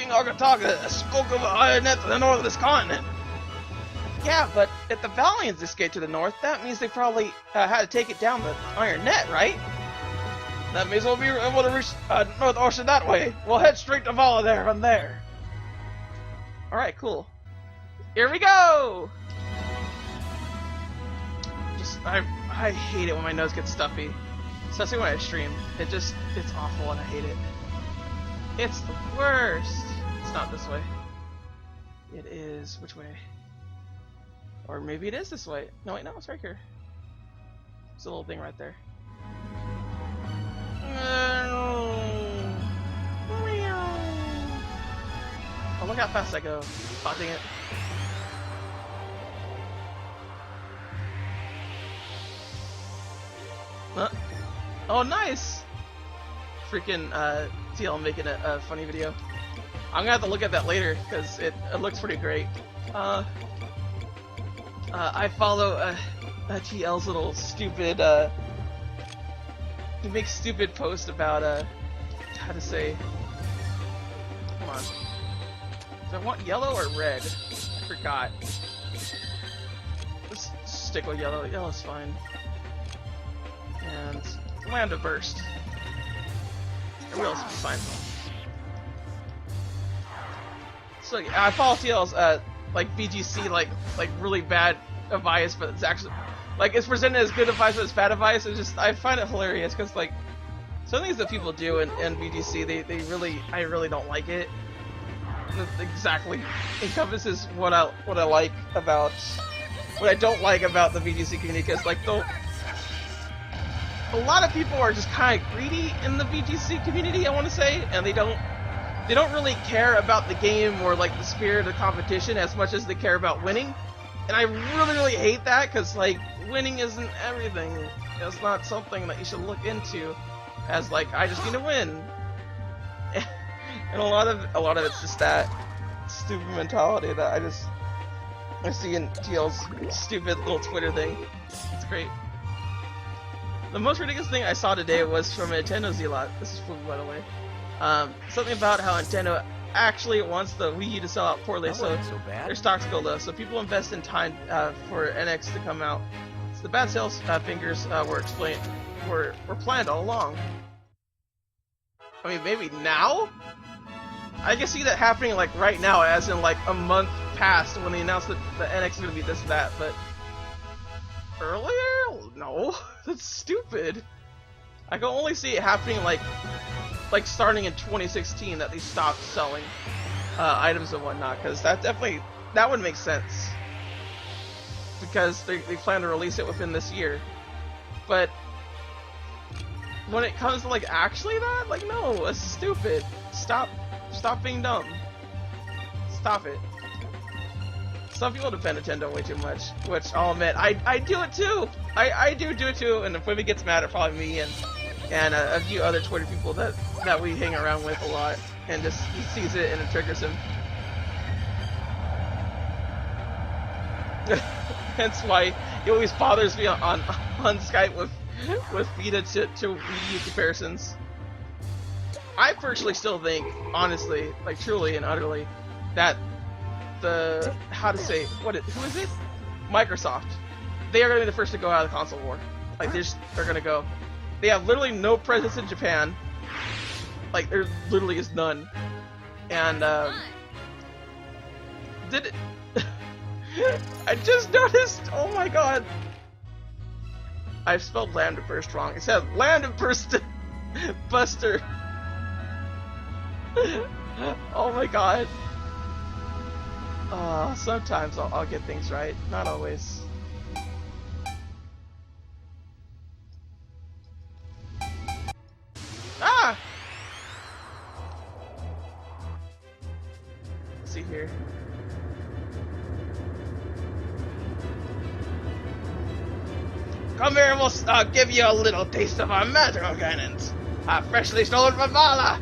King Ixa Taka spoke of an iron net to the north of this continent. Yeah, but if the Valiants escaped to the north, that means they probably had to take it down the iron net, right? That means we'll be able to reach North Ocean that way. We'll head straight to Valua there from there. Alright, cool. Here we go! I hate it when my nose gets stuffy. Especially when I stream. It's awful and I hate it. It's the worst! It's not this way. It is... which way? Or maybe it is this way. No, wait, no, it's right here. There's a little thing right there. Oh, look how fast I go. Spotting it. Oh, nice! Freaking TL making a funny video. I'm gonna have to look at that later because it looks pretty great. I follow TL's little stupid. He makes stupid posts about how to say. Come on. Do I want yellow or red? I forgot. Let's stick with yellow. Yellow's fine. And land to burst. Everyone else will be fine. So I follow TL's like BGC like really bad advice, but it's actually like it's presented as good advice, but it's bad advice. It's just I find it hilarious because like some things that people do in BGC, I really don't like it. It exactly encompasses what I like about what I don't like about the BGC community because like a lot of people are just kind of greedy in the BGC community, I want to say, and they don't really care about the game or like the spirit of the competition as much as they care about winning. And I really hate that because like winning isn't everything. It's not something that you should look into as like I just need to win. And a lot of it's just that stupid mentality that I see in TL's stupid little Twitter thing. It's great. The most ridiculous thing I saw today was from a Nintendo Zealot. This is cool, by the way. Something about how Nintendo actually wants the Wii U to sell out poorly, so their stocks go low. So people invest in time for NX to come out. So the bad sales fingers were planned all along. I mean, maybe now? I can see that happening like right now, as in like a month past when they announced that the NX is going to be this and that, but earlier? No, that's stupid. I can only see it happening like starting in 2016 that they stopped selling items and whatnot, because that would make sense because they plan to release it within this year. But when it comes to like actually that, like no, it's stupid. Stop being dumb. Stop it. Some people defend Nintendo way too much, which I'll admit, I do it too. I do it too, and if Wibby gets mad at probably me and a few other Twitter people that we hang around with a lot, and just he sees it and it triggers him. Hence why he always bothers me on Skype with Vita to Wii U comparisons. I personally still think, honestly, like truly and utterly, that who is it? Microsoft. They are going to be the first to go out of the console war. Like they're going to go. They have literally no presence in Japan. Like there literally is none. And did it? I just noticed. Oh my god! I've spelled Lambda Burst wrong. It said Lambda Burst Buster. Oh my god. Sometimes I'll get things right, not always. Ah! Let's see here. Come here and we'll give you a little taste of our magical cannons. Freshly stolen from Valua!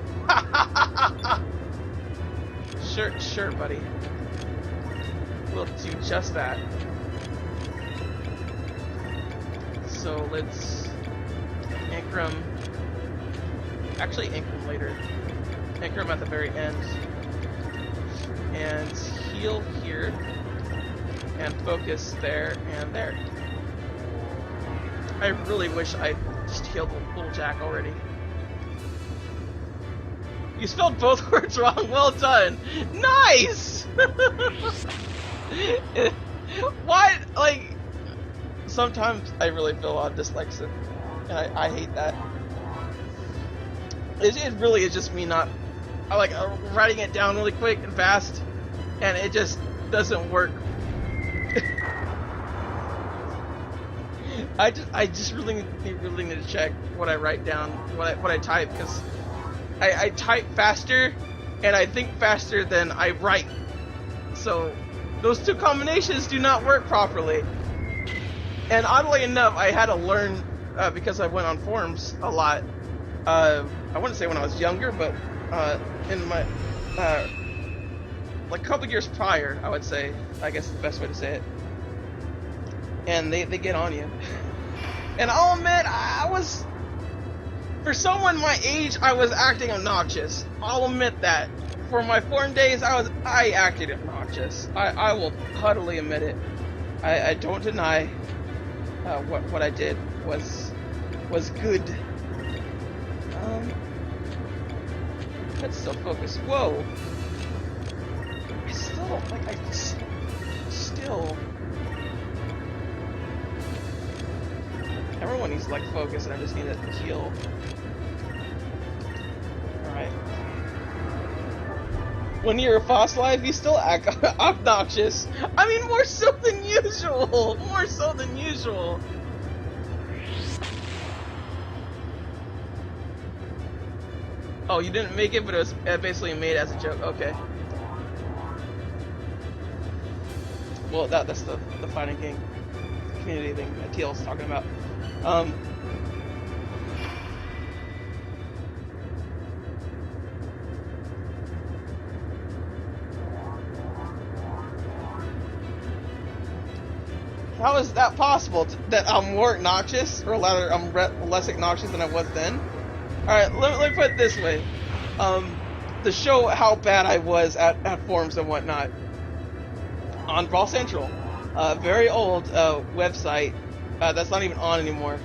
Sure, buddy. We'll do just that. So let's anchor them. Actually, anchor them later. Anchor them at the very end. and heal here, and focus there and there. I really wish I just healed little Jack already. You spelled both words wrong. Well done. Nice. What? Like, sometimes I really feel dyslexic, and I hate that. It really is just me not. I like writing it down really quick and fast, and it just doesn't work. I just really need to check what I write down, what I type, because I type faster and I think faster than I write. So those two combinations do not work properly. And oddly enough, I had to learn because I went on forums a lot. I wouldn't say when I was younger, but in my like a couple years prior, I would say. I guess is the best way to say it. And they get on you. And I'll admit, I was, for someone my age, I was acting obnoxious. I'll admit that. For my forum days, I acted obnoxious. I will huddily admit it. I don't deny what I did was good. Let's still focus. Whoa. I still don't like. Still. Everyone needs to like focus, and I just need to heal. Alright. When you're fossilized, you still act obnoxious. I mean, more so than usual! More so than usual! Oh, you didn't make it, but it was basically made as a joke. Okay. Well, that's the fighting game community thing that TL's talking about. How is that possible? That I'm more obnoxious, or rather, I'm less obnoxious than I was then? Alright, let me put it this way. To show how bad I was at forums and whatnot. On Brawl Central, a very old website that's not even on anymore.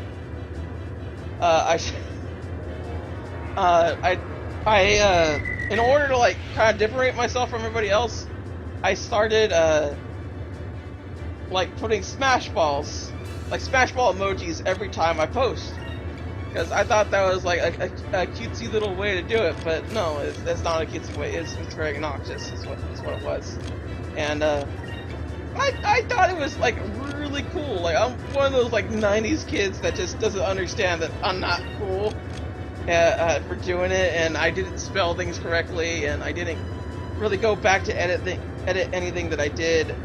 In order to like kind of differentiate myself from everybody else, I started like putting smash balls, like smash ball emojis every time I post, because I thought that was like a cutesy little way to do it, but no, that's not a cutesy way. It's very obnoxious. Is what it was, and I thought it was like really cool. Like, I'm one of those like 90s kids that just doesn't understand that I'm not cool for doing it, and I didn't spell things correctly, and I didn't really go back to edit anything that I did,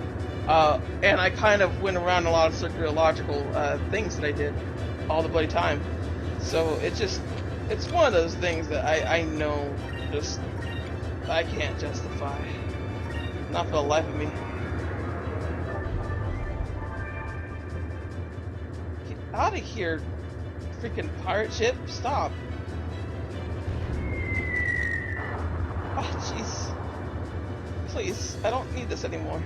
and I kind of went around a lot of circular things that I did all the bloody time. So it's one of those things that I know just I can't justify, not for the life of me. Out of here, freaking pirate ship! Stop! Oh, jeez. Please, I don't need this anymore.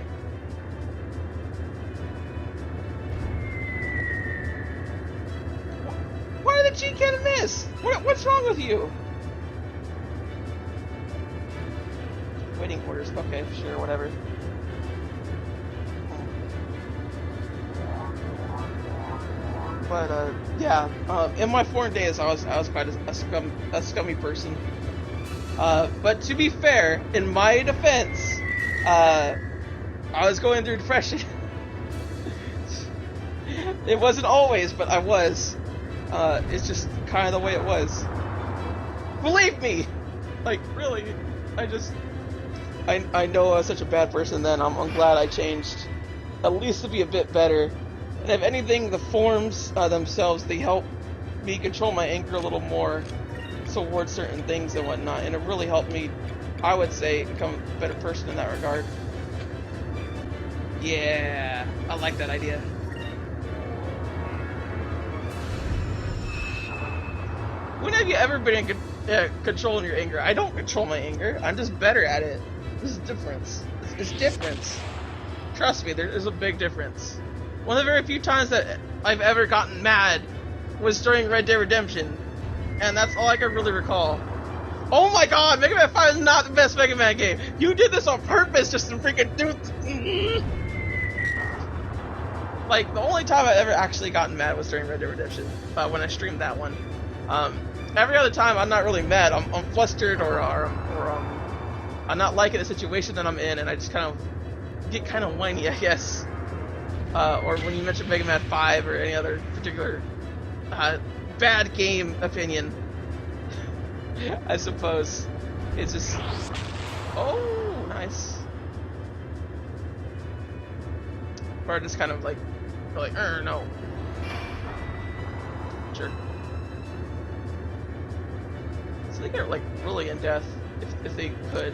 Why did the G cannon miss? What's wrong with you? Waiting orders. Okay, sure, whatever. But yeah, in my foreign days, I was quite a scummy person. But to be fair, in my defense, I was going through depression. It wasn't always, but I was. It's just kind of the way it was. Believe me, like really, I know I was such a bad person then. I'm glad I changed, at least to be a bit better. And if anything, the forums themselves, they help me control my anger a little more towards certain things and whatnot, and it really helped me, I would say, become a better person in that regard. Yeah, I like that idea. When have you ever been in controlling your anger? I don't control my anger, I'm just better at it. There's a difference. There's difference. Trust me, there is a big difference. One of the very few times that I've ever gotten mad was during Red Dead Redemption, and that's all I can really recall. Oh my god, Mega Man 5 is not the best Mega Man game! You did this on purpose just to freaking do... Like, the only time I've ever actually gotten mad was during Red Dead Redemption, when I streamed that one. Every other time, I'm not really mad. I'm flustered, or I'm not liking the situation that I'm in, and I just kind of get kind of whiny, I guess. Or when you mention Mega Man 5 or any other particular bad game opinion, I suppose. It's just... Oh, nice. Or just kind of like, no. Sure. So they get like really in depth if they could.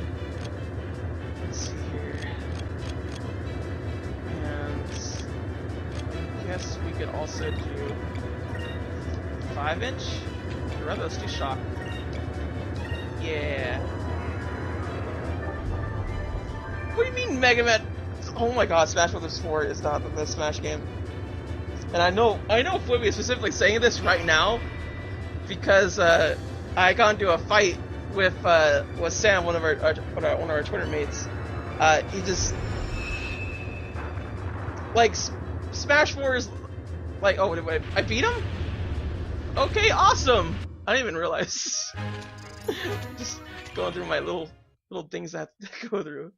Let's see here. And I guess we could also do 5-inch. I'd rather let's do shock. Yeah. What do you mean Mega Man? Oh my god, Smash Bros. 4 is not the best Smash game. And I know Flippy is specifically saying this right now because I got into a fight with Sam, one of our Twitter mates. He just like Smash 4 is like, oh wait, I beat him? Okay, awesome. I didn't even realize. Just going through my little things I have to go through.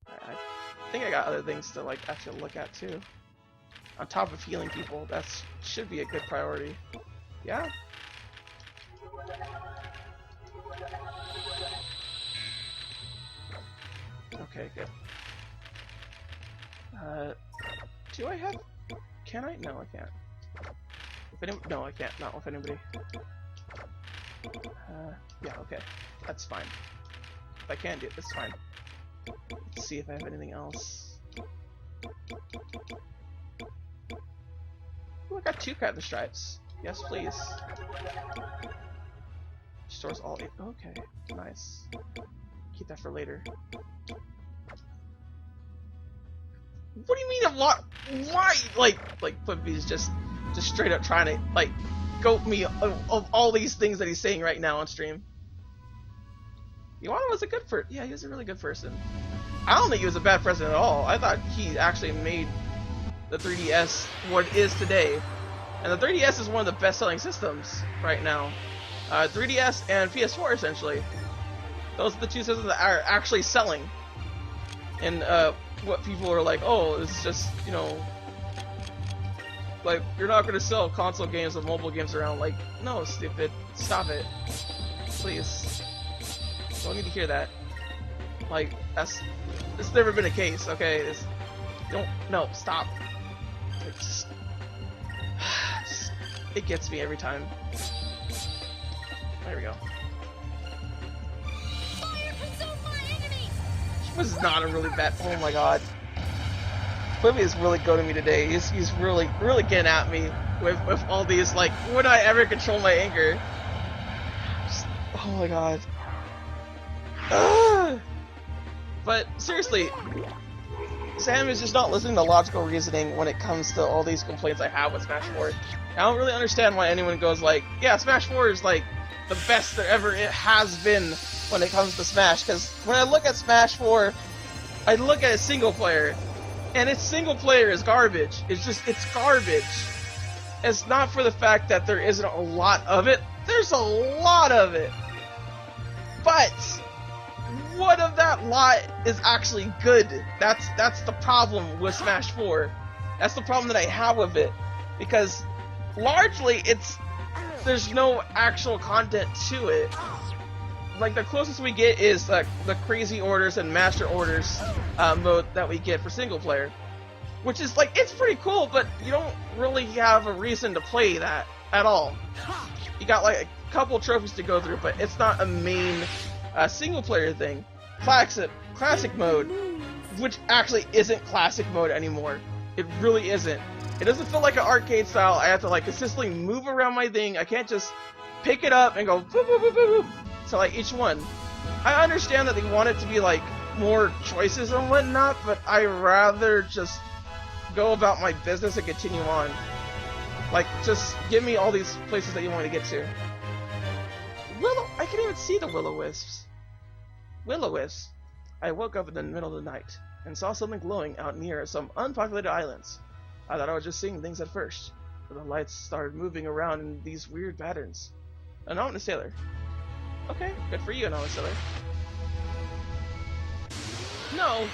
I think I got other things to like actually look at too. On top of healing people, that should be a good priority. Yeah. Okay, good. Do I have? Can I? No, I can't. No, I can't. Not with anybody. Yeah, okay. That's fine. If I can do it, that's fine. Let's see if I have anything else. Ooh, I got 2 Captain Stripes. Yes, please. Stores all 8. Okay, nice. Keep that for later. What do you mean a lot? Why? Like Flippy's just straight up trying to like goat me of all these things that he's saying right now on stream. Iwata was a good person. Yeah, he was a really good person. I don't think he was a bad person at all. I thought he actually made the 3DS what it is today. And the 3DS is one of the best-selling systems right now. 3DS and PS4, essentially. Those are the 2 systems that are actually selling. And what people are like, oh, it's just, you know, like, you're not going to sell console games or mobile games around. Like, no, stupid. Stop it. Please. Don't need to hear that. Like, that's never been a case, okay? No, stop. It's just, it gets me every time. There we go. He was not a really bad. Oh my god. Flippy is really goading me today. He's really getting at me with all these, like, would I ever control my anger? Just, oh my god. But seriously, Sam is just not listening to logical reasoning when it comes to all these complaints I have with Smash 4. I don't really understand why anyone goes like, yeah, Smash 4 is like the best there ever it has been when it comes to Smash. Because when I look at Smash 4, I look at a single player, and its single player is garbage. It's garbage. It's not for the fact that there isn't a lot of it. There's a lot of it. But what of that lot is actually good? That's the problem with Smash 4. That's the problem that I have with it. Because largely there's no actual content to it. Like, the closest we get is the crazy orders and master orders mode that we get for single player. Which is like, it's pretty cool, but you don't really have a reason to play that at all. You got like a couple trophies to go through, but it's not a main single player thing. Classic mode, which actually isn't classic mode anymore. It really isn't. It doesn't feel like an arcade style. I have to like consistently move around my thing. I can't just pick it up and go boop, boop, boop, boop, boop, to like each one. I understand that they want it to be like more choices and whatnot, but I rather just go about my business and continue on. Like, just give me all these places that you want me to get to. I can't even see the Willow Wisps. Willow Wisps. I woke up in the middle of the night and saw something glowing out near some unpopulated islands. I thought I was just seeing things at first, but the lights started moving around in these weird patterns. Anonymous Sailor. Okay, good for you, Anonymous Sailor. No.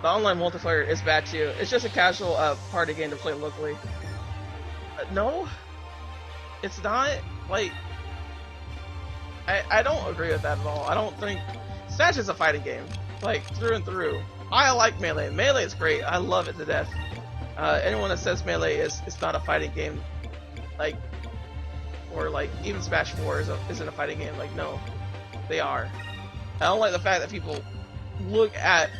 The online multiplayer is bad too. It's just a casual party game to play locally. No, it's not. Like, I don't agree with that at all. I don't think Smash is a fighting game, like through and through. I like Melee. Melee is great. I love it to death. Anyone that says Melee is not a fighting game, like, or like even Smash 4 isn't a fighting game. Like, no, they are. I don't like the fact that people look at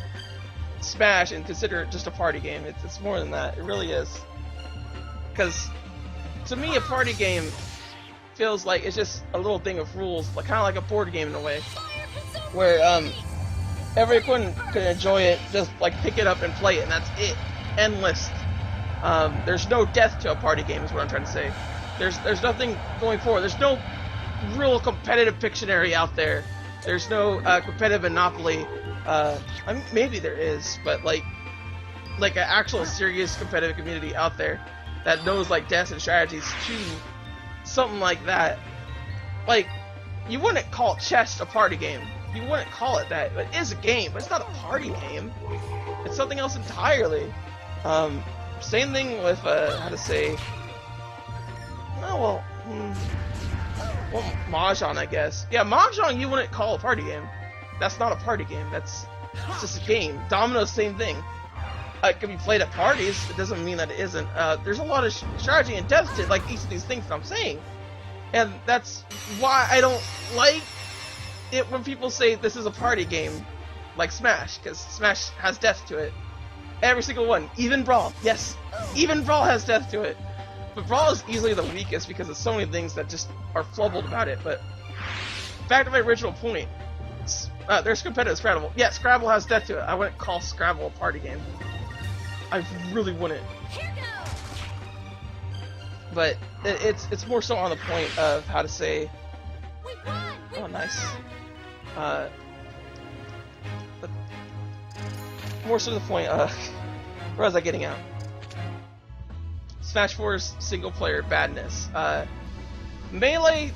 Smash and consider it just a party game. It's more than that. It really is. Because to me, a party game feels like it's just a little thing of rules, like kind of like a board game in a way, where everyone can enjoy it, just like pick it up and play it, and that's it. Endless. There's no depth to a party game, is what I'm trying to say. There's nothing going forward. There's no real competitive Pictionary out there. There's no competitive Monopoly. I mean, maybe there is, but like an actual serious competitive community out there that knows like deaths and strategies to something like that. Like, you wouldn't call chess a party game. You wouldn't call it that. It is a game, but it's not a party game. It's something else entirely. Same thing with how to say. Oh well, Mahjong, I guess. Yeah, Mahjong you wouldn't call a party game. That's not a party game. It's just a game. Domino's, same thing. It can be played at parties. It doesn't mean that it isn't. There's a lot of strategy and depth to like each of these things that I'm saying, and that's why I don't like it when people say this is a party game, like Smash, because Smash has depth to it. Every single one, even Brawl. Yes, even Brawl has depth to it. But Brawl is easily the weakest because of so many things that just are flubbled about it. But back to my original point. There's competitive Scrabble. Yeah, Scrabble has depth to it. I wouldn't call Scrabble a party game. I really wouldn't. But it's more so on the point of how to say. Oh, nice. But more so to the point of where was I getting at? Smash 4's single player badness. Melee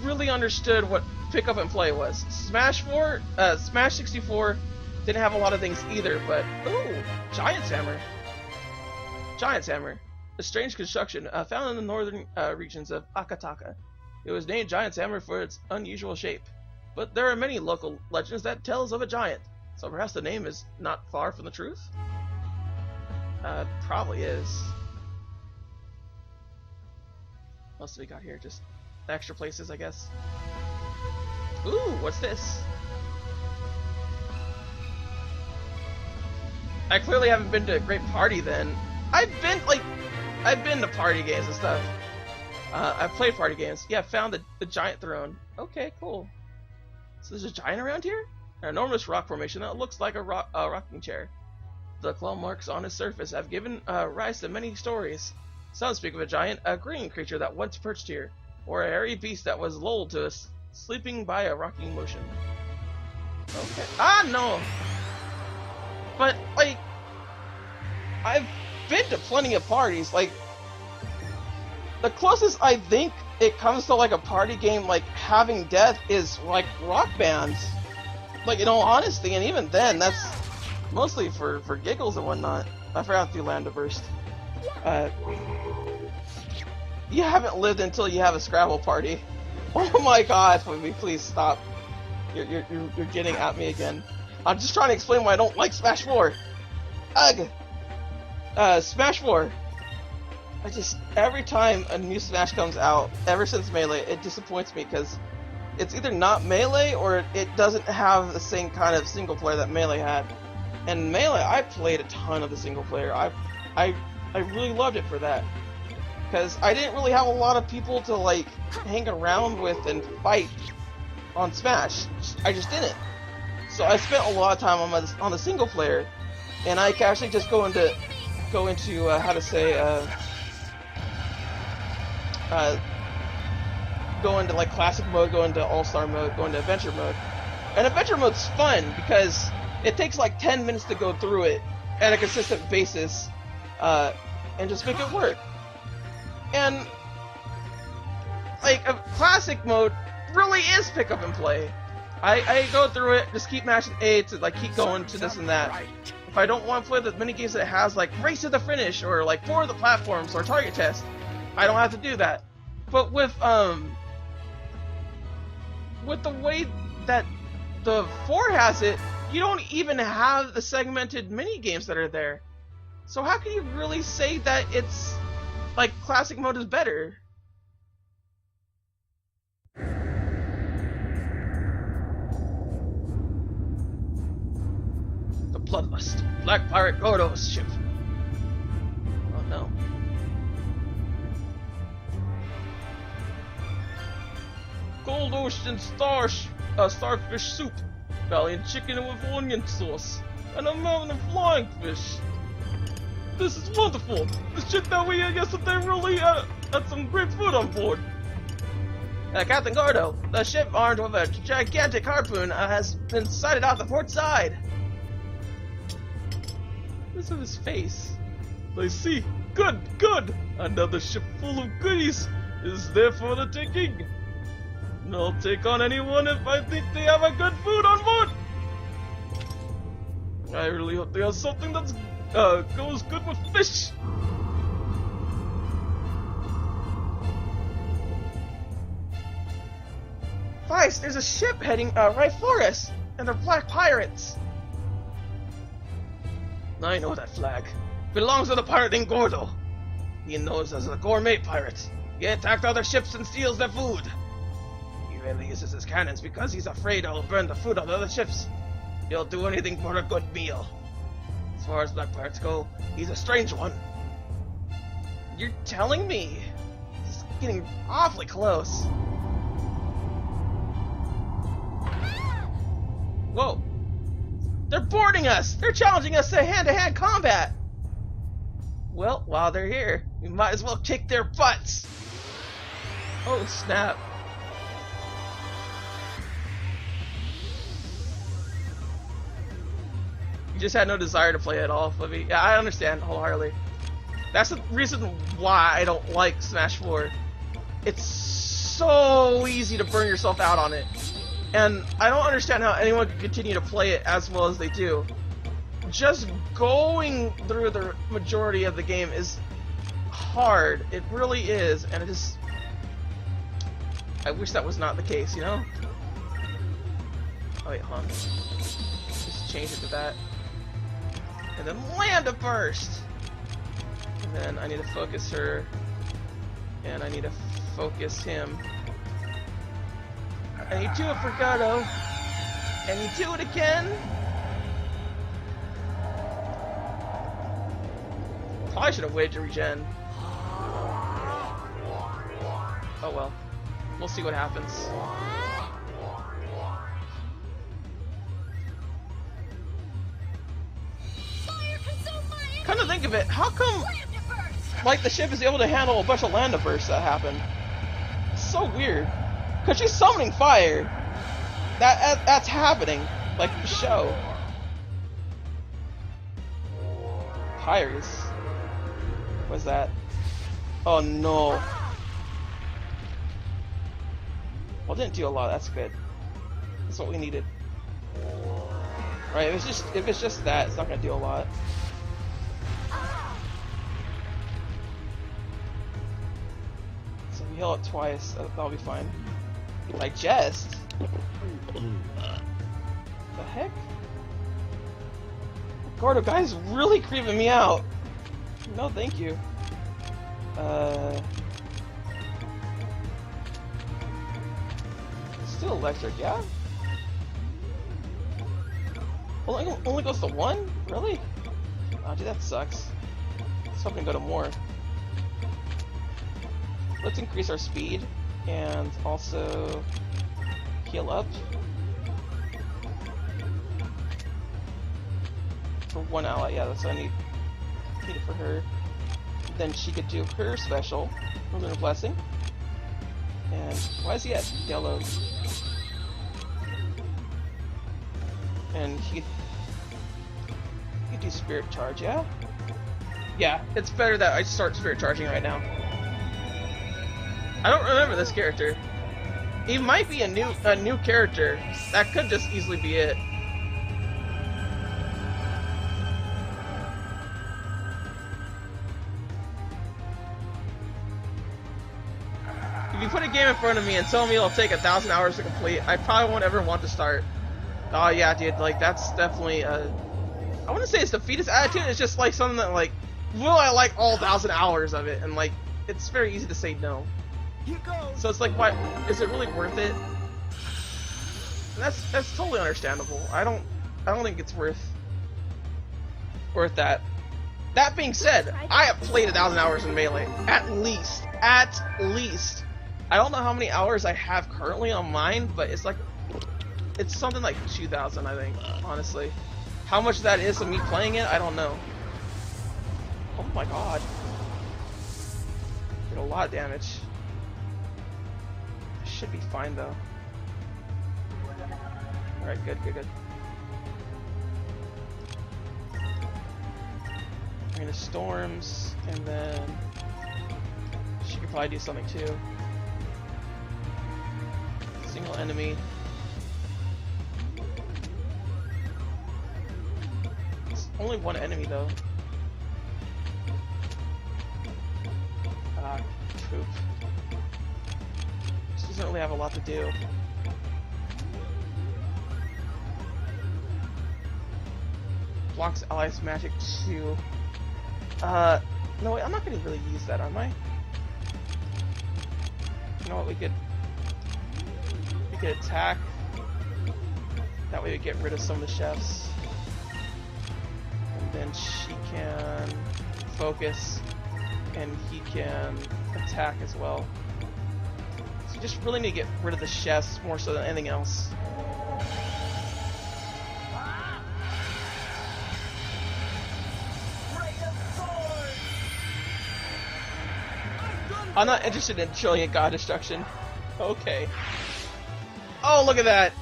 really understood what pick up and play was. Smash 64 didn't have a lot of things either, but ooh, Giant's Hammer. Giant's Hammer, a strange construction found in the northern regions of Ixa Taka. It was named Giant's Hammer for its unusual shape, but there are many local legends that tells of a giant, so perhaps the name is not far from the truth? Probably is. What else do we got here? Just extra places, I guess. Ooh, what's this? I clearly haven't been to a great party then. I've been to party games and stuff. I've played party games. Yeah, found the giant throne. Okay, cool. So there's a giant around here? An enormous rock formation that looks like a rocking chair. The claw marks on its surface have given rise to many stories. Some speak of a giant, a green creature that once perched here, or a hairy beast that was lulled to sleeping by a rocking motion. Okay. Ah, no! But, like, I've been to plenty of parties. Like, the closest I think it comes to, like, a party game, like, having death is, like, rock bands. Like, in all honesty, and even then, that's mostly for giggles and whatnot. I forgot to do Lambda Burst. You haven't lived until you have a Scrabble party. Oh my god, please stop. You're getting at me again. I'm just trying to explain why I don't like Smash 4. Ugh! Smash 4. Every time a new Smash comes out, ever since Melee, it disappoints me because it's either not Melee or it doesn't have the same kind of single player that Melee had. And Melee, I played a ton of the single player. I really loved it for that. Because I didn't really have a lot of people to, like, hang around with and fight. on Smash. I just didn't. So I spent a lot of time on the single player, and I can actually just go into how to say go into like classic mode, go into all-star mode, go into adventure mode. And adventure mode's fun because it takes like 10 minutes to go through it at a consistent basis, and just make it work. And like a classic mode really is pick up and play. I go through it, just keep mashing A to like keep going to this and that. If I don't want to play the mini games that it has like race to the finish or like 4 of the platforms or target test, I don't have to do that. But with the way that the 4 has it, you don't even have the segmented mini games that are there. So how can you really say that it's like classic mode is better? The Bloodlust, Black Pirate Gordo's ship. Oh no. Cold ocean starfish soup, Italian chicken with onion sauce, and a mountain of flying fish. This is wonderful! The ship that we had yesterday really had some great food on board. Captain Gordo, the ship armed with a gigantic harpoon has been sighted off the port side. What's on his face? I see. Good, good! Another ship full of goodies is there for the taking. And I'll take on anyone if I think they have a good food on board. I really hope they have something that's goes good with fish. Vice, there's a ship heading right for us, and they're black pirates. I know that flag. Belongs to the pirate named Gordo. He knows as a gourmet pirate. He attacked other ships and steals their food. He rarely uses his cannons because he's afraid it'll burn the food on the other ships. He'll do anything for a good meal. As far as black pirates go, he's a strange one. You're telling me? He's getting awfully close. Whoa. They're boarding us! They're challenging us to hand-to-hand combat! Well, while they're here, we might as well kick their butts! Oh, snap. You just had no desire to play at all, Flippy. Yeah, I understand wholeheartedly. That's the reason why I don't like Smash 4. It's so easy to burn yourself out on it. And I don't understand how anyone can continue to play it as well as they do. Just going through the majority of the game is hard. It really is, and it is... I wish that was not the case, you know? Oh wait, hold on. Just change it to that. And then land a burst! And then I need to focus her. And I need to focus him. And you do it for Gordo. And you do it again. Probably should have waited to regen. Oh well. We'll see what happens. Come to think of it, how come like the ship is able to handle a bunch of land bursts that happen? It's so weird. Cause she's summoning fire. That's happening. Like the show. Pirates. What's that? Oh no. Well, it didn't do a lot. That's good. That's what we needed. Right? If it's just that, it's not gonna do a lot. So we heal it twice. That'll be fine. Digest? The heck? Gordo, guy's really creeping me out. No, thank you. Still electric, yeah? Well, only goes to 1? Really? Oh, dude, that sucks. Let's hope we can go to more. Let's increase our speed, and also heal up. For one ally, yeah, that's what I need it for her. Then she could do her special, Lunar Blessing. And why is he at yellow? And he could do Spirit Charge, yeah? Yeah, it's better that I start Spirit Charging right now. I don't remember this character. He might be a new character. That could just easily be it. If you put a game in front of me and tell me it'll take 1,000 hours to complete, I probably won't ever want to start. Oh yeah, dude, like that's definitely I wouldn't say it's defeatist attitude, it's just like something that like, will I like all 1,000 hours of it? And like, it's very easy to say no. So it's like, why, is it really worth it? And that's totally understandable. I don't think it's worth that. That being said, I have played 1,000 hours in Melee. At least. I don't know how many hours I have currently on mine, but it's like, it's something like 2,000, I think, honestly. How much that is of me playing it, I don't know. Oh my god. Did a lot of damage. Should be fine though. Alright, good. Arena Storms, and then she could probably do something too. Single enemy. It's only one enemy though. Ah, poop. She doesn't really have a lot to do. Blocks allies magic too. No wait, I'm not gonna really use that, am I? You know what, we could attack. That way we get rid of some of the chefs. And then she can focus and he can attack as well. So you just really need to get rid of the chefs more so than anything else. I'm not interested in showing god destruction. Okay. Oh, look at that!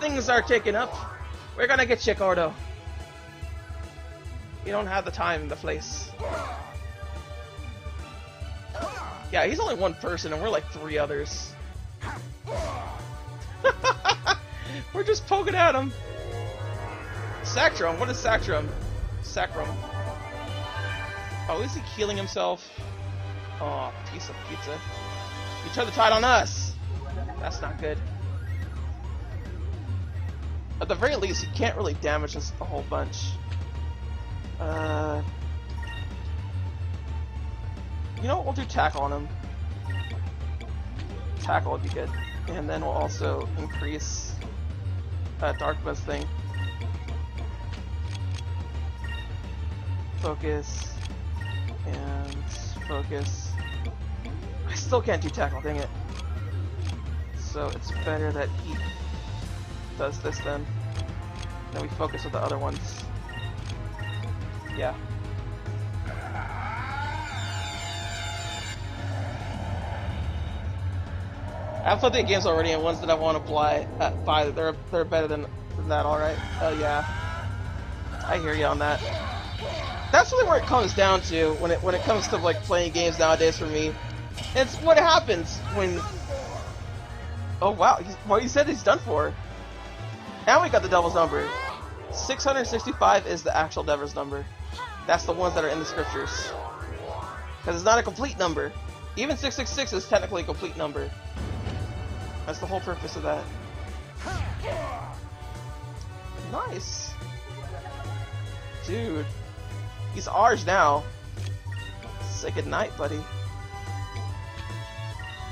Things are kicking up. We're gonna get you, Gordo. You don't have the time, the place. Yeah, he's only one person and we're like 3 others. We're just poking at him. Sacrum, what is Sacrum? Sacrum. Oh, is he healing himself? Oh, piece of pizza. You turned the tide on us! That's not good. At the very least, you can't really damage us a whole bunch. You know what, we'll do tackle on him. Tackle would be good. And then we'll also increase Dark Buzz thing. Focus. And focus. I still can't do tackle, dang it. So it's better that he does this then. Then we focus with the other ones. Yeah. I've played the games already, and ones that I want to buy, they're better than that. All right. Oh yeah. I hear you on that. That's really where it comes down to when it comes to like playing games nowadays for me. It's what happens when. Oh wow! He said he's done for. And we got the devil's number. 665 is the actual devil's number. That's the ones that are in the scriptures. Because it's not a complete number. Even 666 is technically a complete number. That's the whole purpose of that. Nice. Dude. He's ours now. Say goodnight, buddy.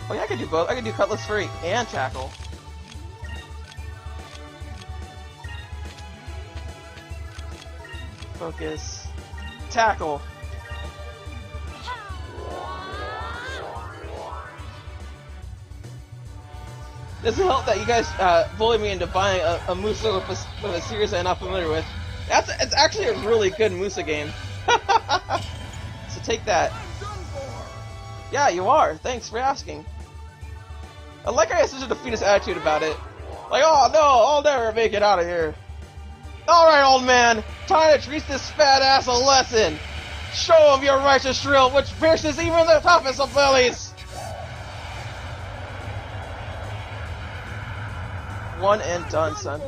Oh yeah, I can do both. I can do Cutlass Free and Tackle. Focus. Tackle. Doesn't help that you guys bully me into buying a Musa with a series I'm not familiar with. It's actually a really good Musa game. So take that. Yeah, you are. Thanks for asking. I like how he has such a defeatist attitude about it. Like, oh no, I'll never make it out of here. Alright, old man, time to teach this fat ass a lesson. Show him your righteous shrill, which pierces even the toughest of bellies. One and done, son.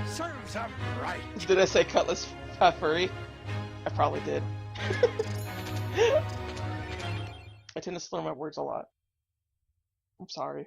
Serves him right. Did I say Cutlass Furry? I probably did. I tend to slur my words a lot. I'm sorry.